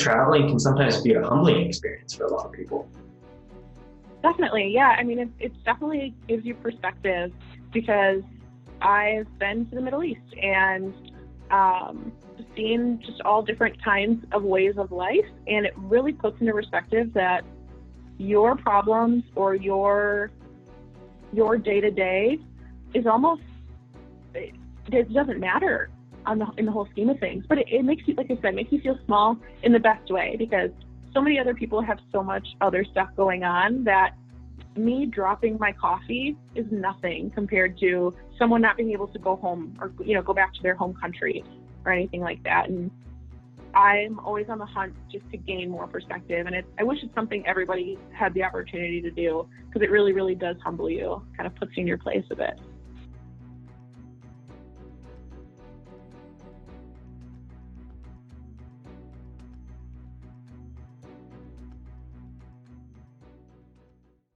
traveling can sometimes be a humbling experience for a lot of people. Definitely, yeah. I mean, it definitely gives you perspective, because I've been to the Middle East and seen just all different kinds of ways of life, and it really puts into perspective that your problems or your day-to-day is almost, it doesn't matter in the whole scheme of things, but it makes you, like I said, makes you feel small in the best way, because so many other people have so much other stuff going on that me dropping my coffee is nothing compared to someone not being able to go home or, go back to their home country or anything like that. And I'm always on the hunt just to gain more perspective. And I wish it's something everybody had the opportunity to do, because it really, really does humble you, kind of puts you in your place a bit.